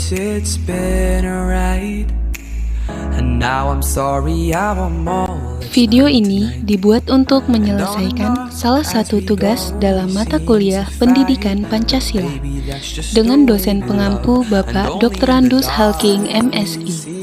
wish it's been right. And now I'm sorry I'm all. Video ini dibuat untuk menyelesaikan salah satu tugas dalam mata kuliah Pendidikan Pancasila dengan dosen pengampu Bapak Dr. Andus Halking MSI.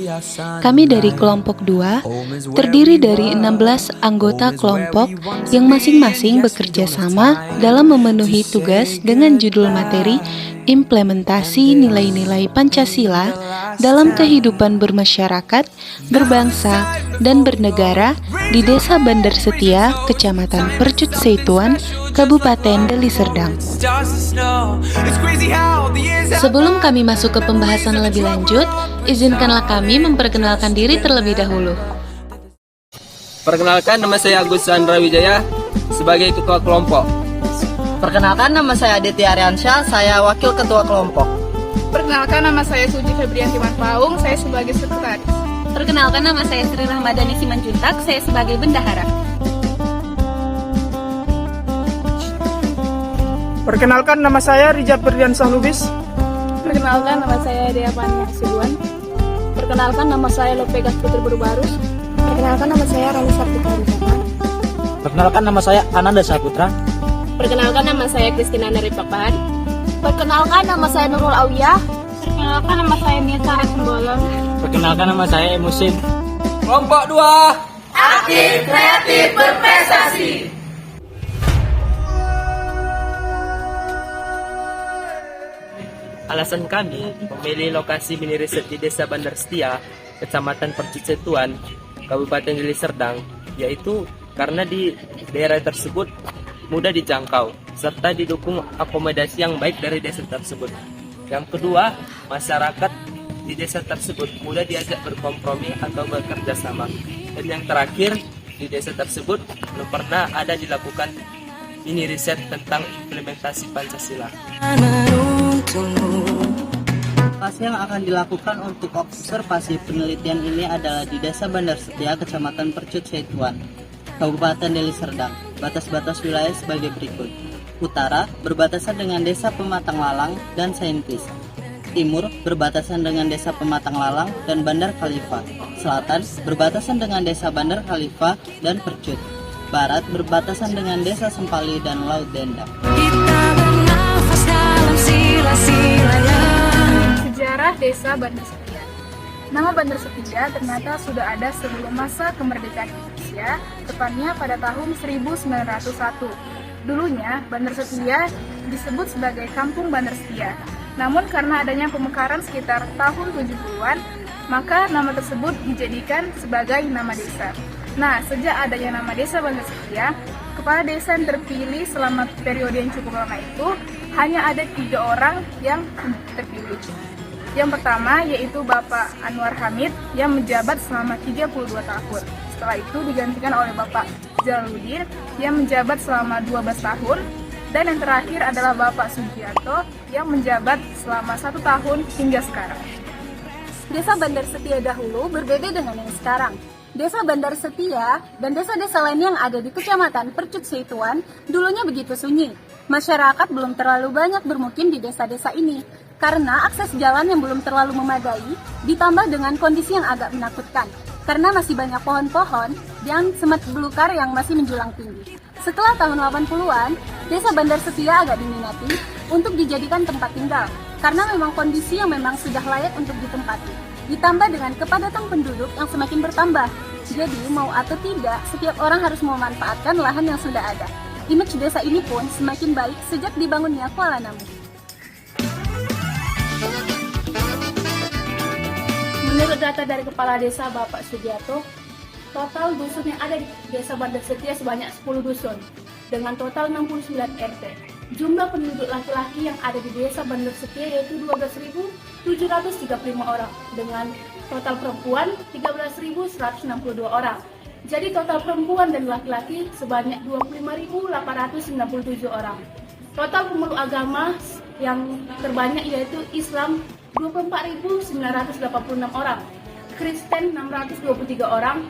Kami dari kelompok 2 terdiri dari 16 anggota kelompok yang masing-masing bekerja sama dalam memenuhi tugas dengan judul materi implementasi nilai-nilai Pancasila dalam kehidupan bermasyarakat, berbangsa, dan bernegara di Desa Bandar Setia, Kecamatan Percut Seituan, Kabupaten Deli Serdang. Sebelum kami masuk ke pembahasan lebih lanjut, izinkanlah kami memperkenalkan diri terlebih dahulu. Perkenalkan, nama saya Agus Chandra Wijaya sebagai ketua kelompok. Perkenalkan, nama saya Aditya Aryansyah, saya wakil ketua kelompok. Perkenalkan, nama saya Suji Febrianti Manpaung, saya sebagai sekretaris. Perkenalkan, nama saya Sri Rahmadani Simanjuntak, saya sebagai bendahara. Perkenalkan, nama saya Rijab Berdiansah Lubis. Perkenalkan, nama saya Dea Fani Hasibuan. Perkenalkan, nama saya Lopegas Putri Berbarus. Perkenalkan, nama saya Rani Sartika Rizata. Perkenalkan, nama saya Ananda Saputra. Perkenalkan, nama saya Kristina Naripapahan. Perkenalkan, nama saya Nurul Awiyah. Perkenalkan, nama saya Nita Resmbolon. Perkenalkan, nama saya Emusin. Kelompok 2 aktif, kreatif, berprestasi. Alasan kami memilih lokasi mini riset di Desa Bandar Setia, Kecamatan Percut Seituan, Kabupaten Deli Serdang, yaitu karena di daerah tersebut mudah dijangkau, serta didukung akomodasi yang baik dari desa tersebut. Yang kedua, masyarakat di desa tersebut mudah diajak berkompromi atau bekerja sama. Dan yang terakhir, di desa tersebut belum pernah ada dilakukan mini riset tentang implementasi Pancasila. Lokasi yang akan dilakukan untuk observasi penelitian ini adalah di Desa Bandar Setia, Kecamatan Percut Seituan, Kabupaten Deli Serdang. Batas-batas wilayah sebagai berikut. Utara berbatasan dengan Desa Pematang Lalang dan Saintis. Timur berbatasan dengan Desa Pematang Lalang dan Bandar Khalifah. Selatan berbatasan dengan Desa Bandar Khalifah dan Percut. Barat berbatasan dengan Desa Sempali dan Laut Denda. Sejarah Desa Bandar Setia. Nama Bandar Setia ternyata sudah ada sebelum masa kemerdekaan Indonesia, tepatnya pada tahun 1901. Dulunya, Bandar Setia disebut sebagai Kampung Bandar Setia. Namun karena adanya pemekaran sekitar tahun 70-an, maka nama tersebut dijadikan sebagai nama desa. Nah, sejak adanya nama Desa Bandar Setia, kepala desa yang terpilih selama periode yang cukup lama itu hanya ada 3 orang yang terpilih. Yang pertama yaitu Bapak Anwar Hamid yang menjabat selama 32 tahun. Setelah itu digantikan oleh Bapak Jaludin yang menjabat selama 12 tahun. Dan yang terakhir adalah Bapak Sugiarto yang menjabat selama 1 tahun hingga sekarang. Desa Bandar Setia dahulu berbeda dengan yang sekarang. Desa Bandar Setia dan desa-desa lain yang ada di Kecamatan Percut Seituan dulunya begitu sunyi. Masyarakat belum terlalu banyak bermukim di desa-desa ini karena akses jalan yang belum terlalu memadai ditambah dengan kondisi yang agak menakutkan karena masih banyak pohon-pohon dan semak belukar yang masih menjulang tinggi. Setelah tahun 80-an, Desa Bandar Setia agak diminati untuk dijadikan tempat tinggal karena memang kondisi yang memang sudah layak untuk ditempati. Ditambah dengan kepadatan penduduk yang semakin bertambah. Jadi mau atau tidak, setiap orang harus memanfaatkan lahan yang sudah ada. Image desa ini pun semakin baik sejak dibangunnya Kuala Namu. Menurut data dari Kepala Desa Bapak Sugiarto, total dusun yang ada di Desa Bandar Setia sebanyak 10 dusun dengan total 69 RT. Jumlah penduduk laki-laki yang ada di Desa Bandar Setia yaitu 12.735 orang dengan total perempuan 13.162 orang. Jadi total perempuan dan laki-laki sebanyak 25.897 orang. Total pemeluk agama yang terbanyak yaitu Islam 24.986 orang, Kristen 623 orang,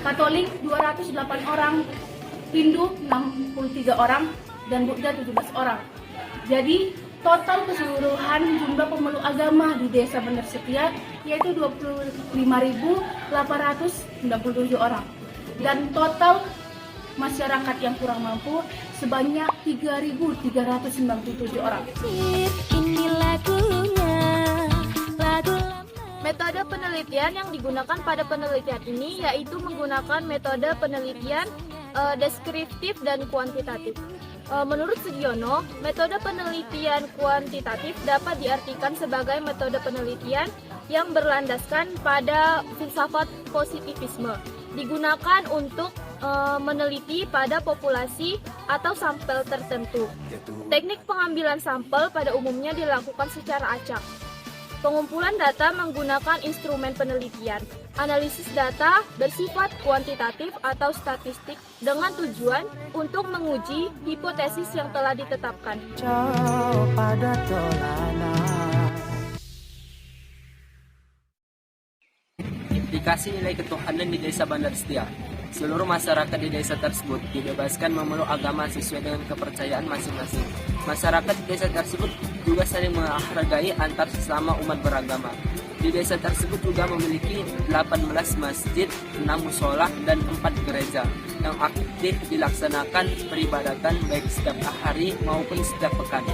Katolik 208 orang, Hindu 63 orang, dan Buddha 17 orang. Jadi Total keseluruhan jumlah pemeluk agama di Desa Bandar Setia yaitu 25.897 orang. Dan total masyarakat yang kurang mampu sebanyak 3.397 orang. Metode penelitian yang digunakan pada penelitian ini yaitu menggunakan metode penelitian deskriptif dan kuantitatif. Menurut Sugiono, metode penelitian kuantitatif dapat diartikan sebagai metode penelitian yang berlandaskan pada filsafat positivisme. Digunakan untuk meneliti pada populasi atau sampel tertentu. Teknik pengambilan sampel pada umumnya dilakukan secara acak. Pengumpulan data menggunakan instrumen penelitian. Analisis data bersifat kuantitatif atau statistik dengan tujuan untuk menguji hipotesis yang telah ditetapkan. Implikasi nilai ketuhanan di Desa Bandar Setia. Seluruh masyarakat di desa tersebut dibebaskan memeluk agama sesuai dengan kepercayaan masing-masing. Masyarakat di desa tersebut juga saling menghargai antar sesama umat beragama. Di desa tersebut juga memiliki 18 masjid, 6 musola, dan 4 gereja yang aktif dilaksanakan peribadatan baik setiap hari maupun setiap pekan.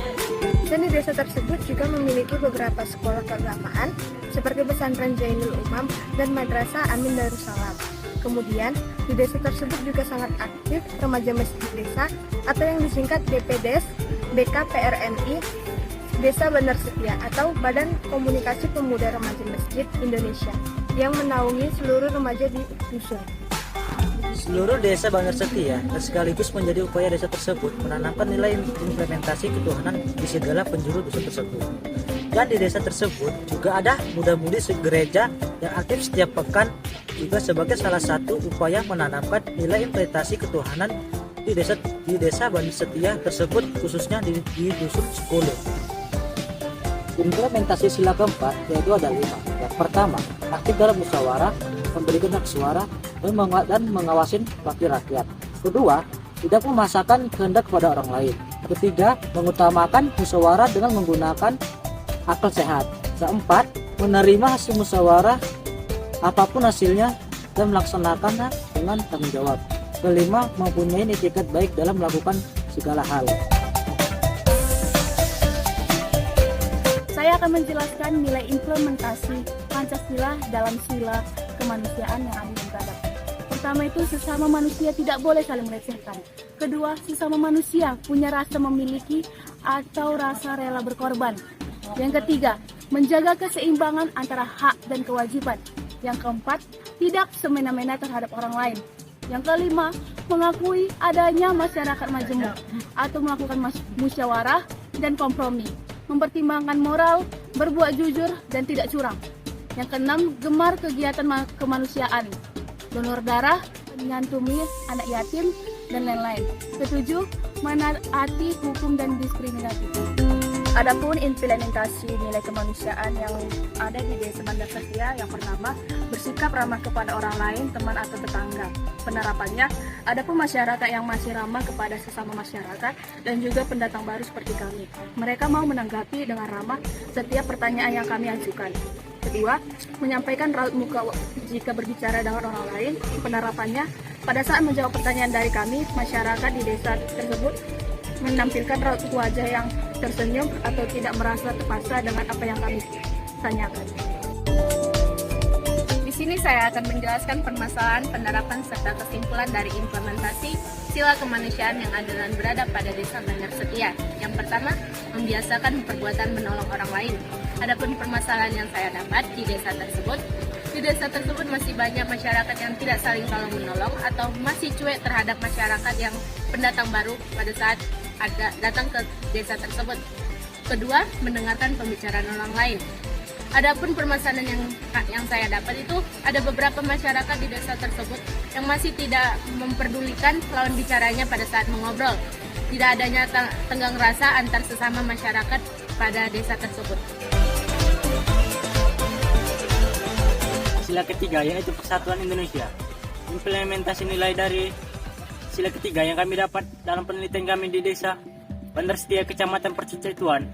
Dan di desa tersebut juga memiliki beberapa sekolah keagamaan seperti pesantren Zainul Umam dan Madrasah Amin Darussalam. Kemudian, di desa tersebut juga sangat aktif remaja masjid desa atau yang disingkat BPDS, BKPRMI, Desa Bandar Setia atau Badan Komunikasi Pemuda Remaja Masjid Indonesia yang menaungi seluruh remaja di dusun. Seluruh desa Bandar Setia sekaligus menjadi upaya desa tersebut menanamkan nilai implementasi ketuhanan di segala penjuru dusun tersebut. Dan di desa tersebut juga ada muda-mudi gereja yang aktif setiap pekan juga sebagai salah satu upaya menanamkan nilai implementasi ketuhanan di desa Bandar Setia tersebut, khususnya di dusun Sekolo. Implementasi sila keempat yaitu ada 5. Yang pertama, aktif dalam musyawarah, memberikan hak suara, dan mengawasin wakil rakyat. Kedua, tidak memaksakan kehendak kepada orang lain. Ketiga, mengutamakan musyawarah dengan menggunakan akal sehat. Keempat, menerima hasil musyawarah apapun hasilnya dan melaksanakannya dengan tanggung jawab. Kelima, mempunyai etikat baik dalam melakukan segala hal. Saya akan menjelaskan nilai implementasi Pancasila dalam sila kemanusiaan yang adil dan beradab. Pertama itu, sesama manusia tidak boleh saling melecehkan. Kedua, sesama manusia punya rasa memiliki atau rasa rela berkorban. Yang ketiga, menjaga keseimbangan antara hak dan kewajiban. Yang keempat, tidak semena-mena terhadap orang lain. Yang kelima, mengakui adanya masyarakat majemuk atau melakukan musyawarah dan kompromi. Mempertimbangkan moral, berbuat jujur, dan tidak curang. Yang keenam, gemar kegiatan kemanusiaan, donor darah, menyantuni anak yatim, dan lain-lain. Ketujuh, menaati hukum dan diskriminasi. Adapun implementasi nilai kemanusiaan yang ada di Desa Bandar Setia, yang pertama, bersikap ramah kepada orang lain, teman atau tetangga. Penerapannya, adapun masyarakat yang masih ramah kepada sesama masyarakat dan juga pendatang baru seperti kami. Mereka mau menanggapi dengan ramah setiap pertanyaan yang kami ajukan. Kedua, menyampaikan raut muka jika berbicara dengan orang lain. Penerapannya, pada saat menjawab pertanyaan dari kami, masyarakat di desa tersebut menampilkan raut wajah yang tersenyum atau tidak merasa terpaksa dengan apa yang kami tanyakan. Di sini saya akan menjelaskan permasalahan penerapan serta kesimpulan dari implementasi sila kemanusiaan yang adil dan beradab pada Desa Bandar Setia. Yang pertama, membiasakan perbuatan menolong orang lain. Adapun permasalahan yang saya dapat di desa tersebut masih banyak masyarakat yang tidak saling tolong menolong atau masih cuek terhadap masyarakat yang pendatang baru pada saat datang ke desa tersebut. Kedua, mendengarkan pembicaraan orang lain. Adapun permasalahan yang saya dapat itu ada beberapa masyarakat di desa tersebut yang masih tidak memperdulikan lawan bicaranya pada saat mengobrol. Tidak adanya tenggang rasa antar sesama masyarakat pada desa tersebut. Sila ketiga yaitu Persatuan Indonesia. Implementasi nilai dari sila ketiga yang kami dapat dalam penelitian kami di Desa Bandar Setia, Kecamatan Percut Setuan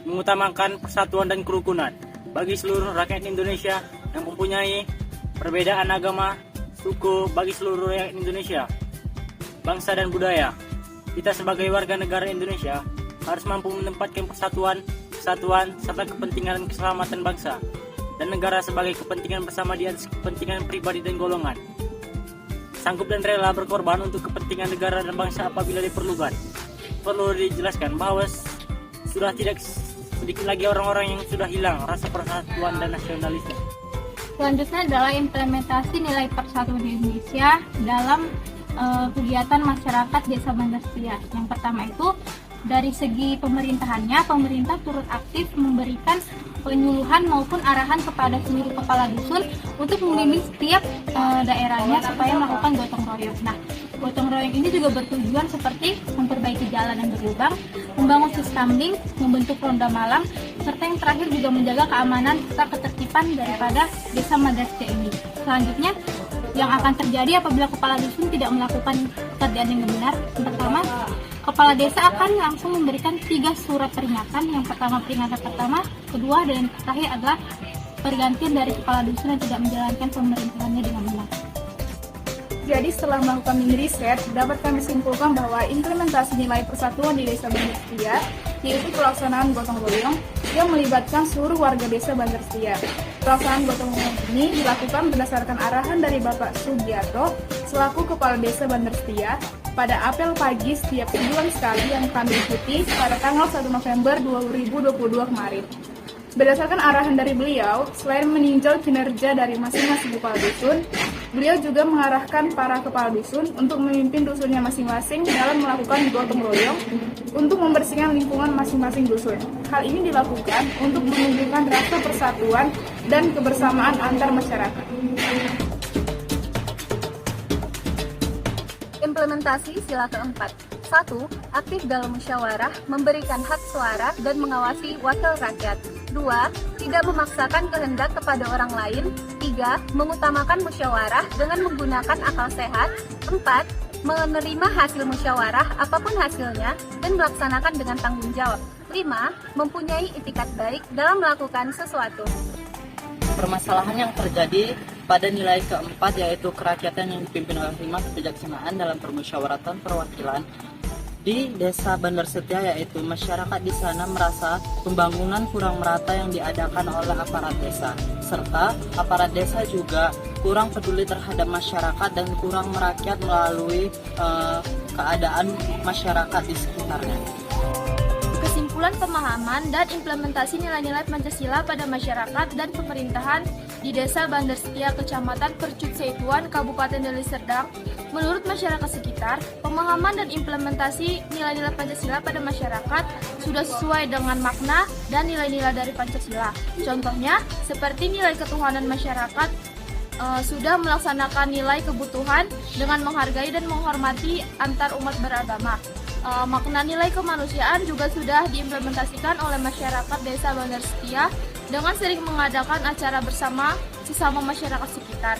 mengutamakan persatuan dan kerukunan bagi seluruh rakyat Indonesia yang mempunyai perbedaan agama, suku, bagi seluruh rakyat Indonesia, bangsa dan budaya. Kita sebagai warga negara Indonesia harus mampu menempatkan persatuan, kesatuan, serta kepentingan dan keselamatan bangsa dan negara sebagai kepentingan bersama di atas kepentingan pribadi dan golongan. Sanggup dan rela berkorban untuk kepentingan negara dan bangsa apabila diperlukan. Perlu dijelaskan bahwa sudah tidak sedikit lagi orang-orang yang sudah hilang rasa persatuan dan nasionalisme. Selanjutnya adalah implementasi nilai persatuan di Indonesia dalam kegiatan masyarakat Desa Bandar Setia. Yang pertama itu dari segi pemerintahannya, pemerintah turut aktif memberikan penyuluhan maupun arahan kepada seluruh kepala dusun untuk membimbing setiap daerahnya supaya melakukan gotong royong. Nah, gotong royong ini juga bertujuan seperti memperbaiki jalan yang berlubang, membangun sistem link, membentuk ronda malam, serta yang terakhir juga menjaga keamanan serta ketertiban daripada Desa Bandar Setia ini. Selanjutnya, yang akan terjadi apabila kepala dusun tidak melakukan pekerjaan yang benar. Yang pertama, kepala desa akan langsung memberikan 3 surat peringatan. Yang pertama peringatan pertama, kedua, dan yang terakhir adalah pergantian dari kepala dusun yang tidak menjalankan pemerintahannya dengan benar. Jadi setelah melakukan mini riset, dapat kami simpulkan bahwa implementasi nilai persatuan di Desa Bandar Setia, yaitu pelaksanaan gotong royong yang melibatkan seluruh warga Desa Bandar Setia. Pelaksanaan gotong royong ini dilakukan berdasarkan arahan dari Bapak Sugiarto selaku Kepala Desa Bandar Setia pada apel pagi setiap sebulan sekali yang kami ikuti pada tanggal 1 November 2022 kemarin. Berdasarkan arahan dari beliau, selain meninjau kinerja dari masing-masing kepala dusun, beliau juga mengarahkan para kepala dusun untuk memimpin dusunnya masing-masing dalam melakukan gotong royong untuk membersihkan lingkungan masing-masing dusun. Hal ini dilakukan untuk menunjukkan rasa persatuan dan kebersamaan antar masyarakat. Implementasi sila keempat. 1. Aktif dalam musyawarah, memberikan hak suara dan mengawasi wakil rakyat. 2. Tidak memaksakan kehendak kepada orang lain. 3. Mengutamakan musyawarah dengan menggunakan akal sehat. 4. Menerima hasil musyawarah apapun hasilnya dan melaksanakan dengan tanggung jawab. 5. Mempunyai itikat baik dalam melakukan sesuatu. Permasalahan yang terjadi pada nilai keempat yaitu kerakyatan yang dipimpin oleh 5 kebijaksanaan dalam permusyawaratan perwakilan di Desa Bandar Setia, yaitu masyarakat di sana merasa pembangunan kurang merata yang diadakan oleh aparat desa, serta aparat desa juga kurang peduli terhadap masyarakat dan kurang merakyat melalui keadaan masyarakat di sekitarnya. Kesimpulan pemahaman dan implementasi nilai-nilai Pancasila pada masyarakat dan pemerintahan di Desa Bandar Setia, Kecamatan Percut Seituan, Kabupaten Deli Serdang. Menurut masyarakat sekitar, pemahaman dan implementasi nilai-nilai Pancasila pada masyarakat sudah sesuai dengan makna dan nilai-nilai dari Pancasila. Contohnya, seperti nilai ketuhanan masyarakat sudah melaksanakan nilai kebutuhan dengan menghargai dan menghormati antar umat beragama. Makna nilai kemanusiaan juga sudah diimplementasikan oleh masyarakat Desa Bandar Setia dengan sering mengadakan acara bersama sesama masyarakat sekitar.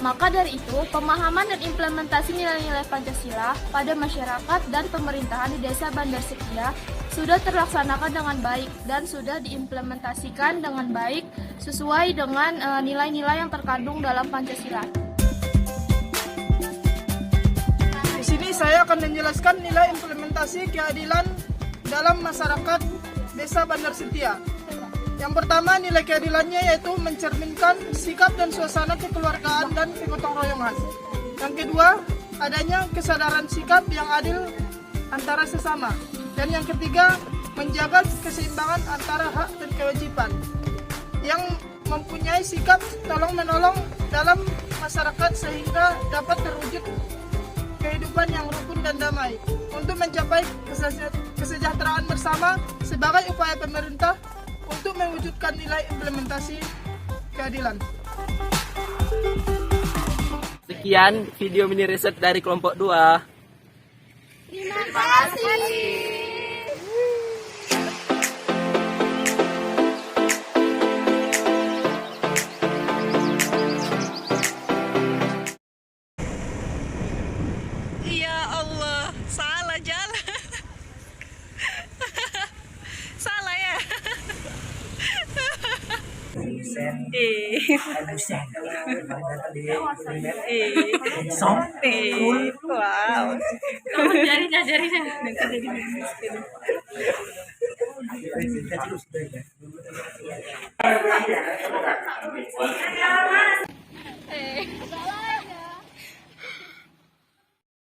Maka dari itu, pemahaman dan implementasi nilai-nilai Pancasila pada masyarakat dan pemerintahan di Desa Bandar Setia sudah terlaksanakan dengan baik dan sudah diimplementasikan dengan baik sesuai dengan nilai-nilai yang terkandung dalam Pancasila. Di sini saya akan menjelaskan nilai implementasi keadilan dalam masyarakat Desa Bandar Setia. Yang pertama, nilai keadilannya yaitu mencerminkan sikap dan suasana kekeluargaan dan kegotong royongan. Yang kedua, adanya kesadaran sikap yang adil antara sesama. Dan yang ketiga, menjaga keseimbangan antara hak dan kewajiban yang mempunyai sikap tolong-menolong dalam masyarakat sehingga dapat terwujud kehidupan yang rukun dan damai untuk mencapai kesejahteraan bersama sebagai upaya pemerintah untuk mewujudkan nilai implementasi keadilan. Sekian video mini riset dari kelompok 2. Terima kasih. Ya Allah, salah jalan. Salah ya. dosen. Dosen. Wow. Jari nanti jadi Eh,